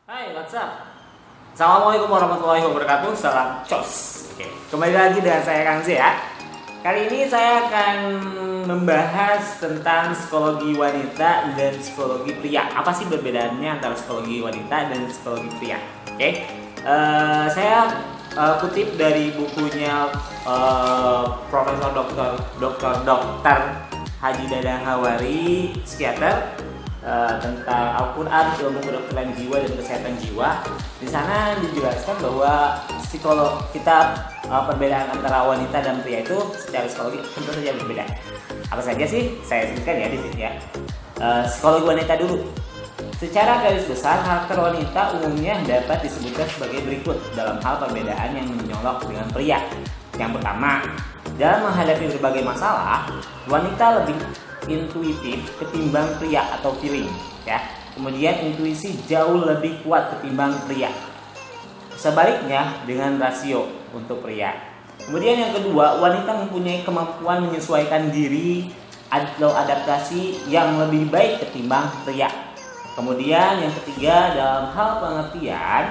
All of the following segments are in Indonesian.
Hai, what's up? Assalamualaikum warahmatullahi wabarakatuh. Salam cos. Oke, kembali lagi dengan saya Kang Z ya. Kali ini saya akan membahas tentang psikologi wanita dan psikologi pria. Apa sih perbedaannya antara psikologi wanita dan psikologi pria? Oke, saya kutip dari bukunya Profesor Dokter Haji Dadang Hawari, psikiater, tentang Al-Quran, ilmu kedokteran jiwa dan kesehatan jiwa. Di sana dijelaskan bahwa psikolog kita, perbedaan antara wanita dan pria itu secara psikologi tentu saja berbeda. Apa saja sih? Saya sebutkan ya di sini ya. Psikologi wanita dulu. Secara garis besar, karakter wanita umumnya dapat disebutkan sebagai berikut dalam hal perbedaan yang menyolok dengan pria. Yang pertama, dalam menghadapi berbagai masalah, wanita lebih intuitif ketimbang pria atau feeling ya. Kemudian intuisi jauh lebih kuat ketimbang pria. Sebaliknya dengan rasio untuk pria. Kemudian yang kedua, wanita mempunyai kemampuan menyesuaikan diri atau adaptasi yang lebih baik ketimbang pria. Kemudian yang ketiga, dalam hal pengertian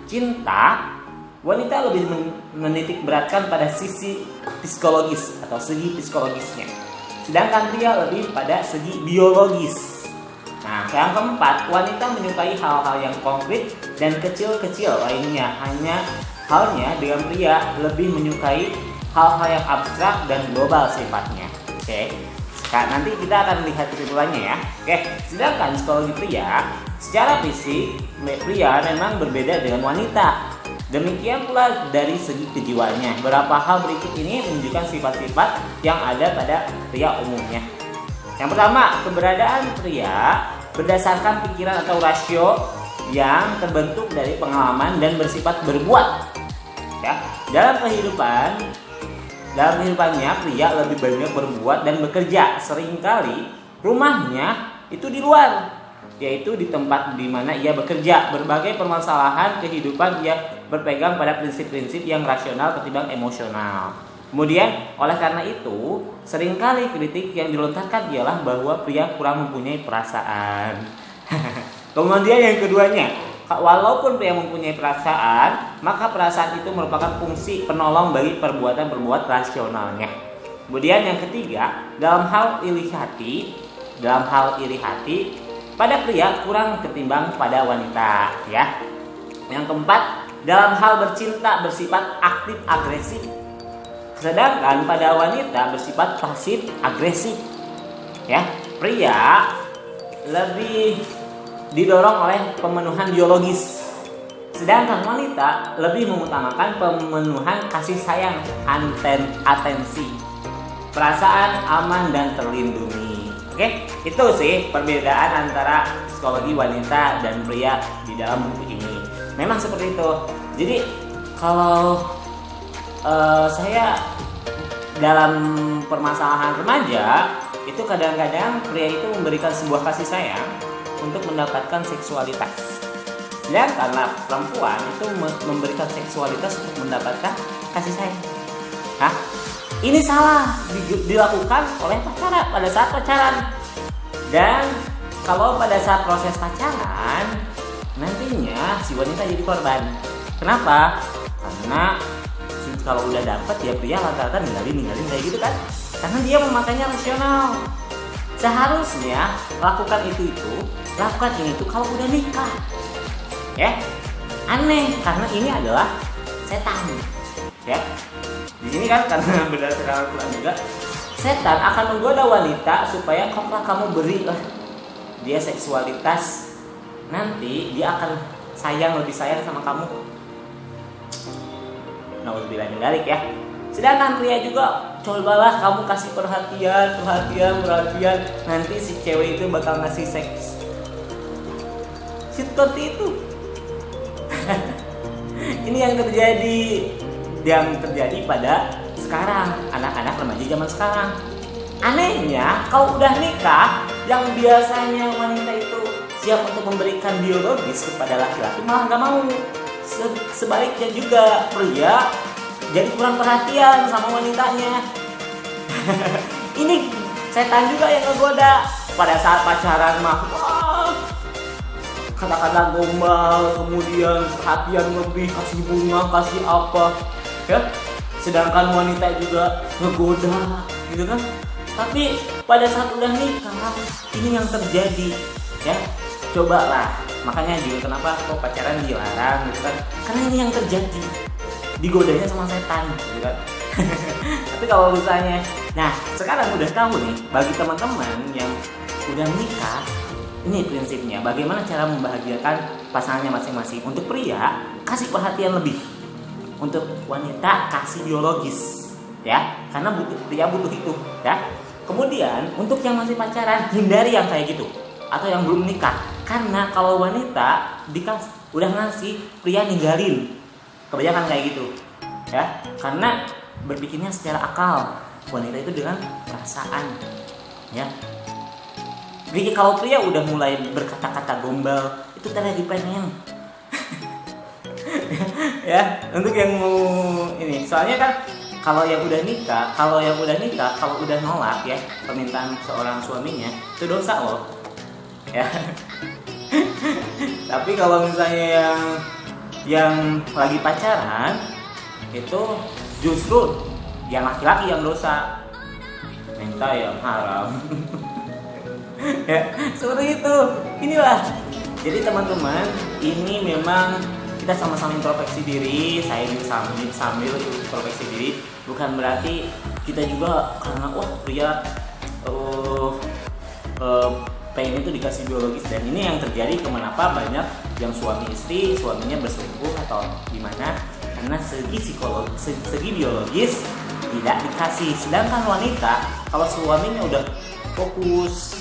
cinta, wanita lebih menitik beratkan pada sisi psikologis atau segi psikologisnya, sedangkan pria lebih pada segi biologis. Nah, yang keempat, wanita menyukai hal-hal yang konkret dan kecil-kecil lainnya. Halnya dengan pria lebih menyukai hal-hal yang abstrak dan global sifatnya. Oke, nah, nanti kita akan lihat kesimpulannya ya. Oke, sedangkan psikologi pria, secara fisik pria memang berbeda dengan wanita. Demikian pula dari segi kejiwaannya. Beberapa hal berikut ini menunjukkan sifat-sifat yang ada pada pria umumnya. Yang pertama, keberadaan pria berdasarkan pikiran atau rasio yang terbentuk dari pengalaman dan bersifat berbuat. Ya, dalam kehidupannya pria lebih banyak berbuat dan bekerja. Seringkali rumahnya itu di luar, yaitu di tempat di mana ia bekerja. Berbagai permasalahan kehidupan ia berpegang pada prinsip-prinsip yang rasional ketimbang emosional. Kemudian, oleh karena itu, seringkali kritik yang dilontarkan ialah bahwa pria kurang mempunyai perasaan. Kemudian yang keduanya, walaupun pria mempunyai perasaan, maka perasaan itu merupakan fungsi penolong bagi perbuatan-perbuatan rasionalnya. Kemudian yang ketiga, dalam hal iri hati, pada pria kurang ketimbang pada wanita ya. Yang keempat, dalam hal bercinta bersifat aktif agresif, sedangkan pada wanita bersifat pasif agresif ya. Pria lebih didorong oleh pemenuhan biologis, sedangkan wanita lebih mengutamakan pemenuhan kasih sayang, atensi, perasaan aman dan terlindungi. Oke, itu sih perbedaan antara psikologi wanita dan pria di dalam buku ini. Memang seperti itu. Jadi kalau saya dalam permasalahan remaja itu kadang-kadang pria itu memberikan sebuah kasih sayang untuk mendapatkan seksualitas. Karena perempuan itu memberikan seksualitas untuk mendapatkan kasih sayang. Hah? Ini salah dilakukan oleh pacaran pada saat pacaran. Dan kalau pada saat proses pacaran, nantinya si wanita jadi korban. Kenapa? Karena kalau udah dapet ya pria rata-rata ninggalin kayak gitu kan. Karena dia memakainya rasional. Seharusnya lakukan ini itu kalau udah nikah. Ya, aneh karena ini adalah setan. Ya, di sini kan karena berdasarkan Al-Quran juga, setan akan menggoda wanita supaya kamu berilah dia seksualitas, nanti dia akan lebih sayang sama kamu. Nauzubillah min dzalik ya. Sedangkan pria juga, cobalah kamu kasih perhatian, nanti si cewek itu bakal ngasih seks. Seperti itu. Ini yang terjadi pada sekarang, anak-anak remaja zaman sekarang. Anehnya, kalau udah nikah, yang biasanya wanita itu siap untuk memberikan biologis kepada laki-laki malah nggak mau. Sebaliknya juga pria jadi kurang perhatian sama wanitanya. Ini setan juga yang ngegoda. Pada saat pacaran mah kata-kata gombal, kemudian perhatian lebih, kasih bunga, kasih apa, ya. Sedangkan wanita juga ngegoda, gitu kan. Tapi pada saat udah nikah, ini yang terjadi, ya. Cobalah, makanya juga kenapa kok pacaran dilarang, gitu kan. Karena ini yang terjadi, digodanya sama setan, gitu kan. Tapi kalau misalnya, nah sekarang udah tahu nih, bagi teman-teman yang udah menikah, ini prinsipnya, bagaimana cara membahagiakan pasangannya masing-masing. Untuk pria, kasih perhatian lebih. Untuk wanita, kasih biologis, ya, karena pria butuh itu, ya. Kemudian untuk yang masih pacaran, hindari yang kayak gitu, atau yang belum nikah. Karena kalau wanita udah ngasih, pria ninggalin. Kebanyakan kayak gitu, ya. Karena berpikirnya secara akal, wanita itu dengan perasaan, ya. Jadi kalau pria udah mulai berkata-kata gombal, itu lagi pengen. Ya, untuk yang mau ini, soalnya kan kalau yang udah nikah, kalau udah nolak ya permintaan seorang suaminya, itu dosa loh. Ya. Tapi kalau misalnya yang lagi pacaran, itu justru yang laki-laki yang dosa, minta yang haram. Ya, seperti itu. Inilah. Jadi teman-teman, ini memang kita sama-sama introspeksi diri. Saya juga sambil introspeksi diri. Bukan berarti kita juga karena pria pengen itu dikasih biologis. Dan ini yang terjadi kenapa banyak yang suami istri, suaminya berselingkuh atau gimana, karena segi biologis tidak dikasih. Sedangkan wanita, kalau suaminya udah fokus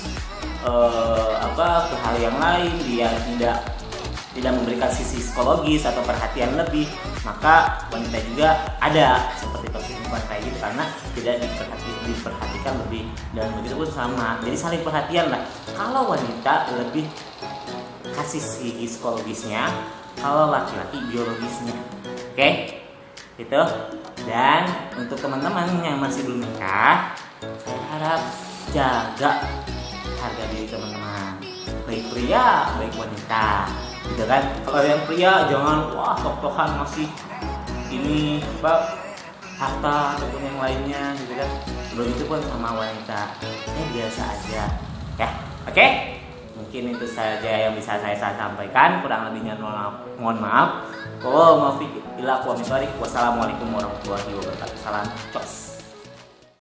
ke hal yang lain, dia tidak memberikan sisi psikologis atau perhatian lebih, maka wanita juga ada seperti perselingkuhan kayak gitu, karena tidak diperhatikan lebih. Dan begitu pun sama, jadi saling perhatian lah. Kalau wanita lebih kasih sisi psikologisnya, kalau laki-laki biologisnya. Oke? Gitu. Dan untuk teman-teman yang masih belum nikah, saya harap jaga harga diri teman-teman, baik pria baik wanita, gitu kan. Kalau yang pria jangan tok-tokan masih ini harta ataupun yang lainnya, gitu kan. Begitu pun sama wanita, biasa aja, ya. Oke? Mungkin itu saja yang bisa saya sampaikan, kurang lebihnya mohon maaf. Wassalamualaikum warahmatullahi wabarakatuh. Salam cos.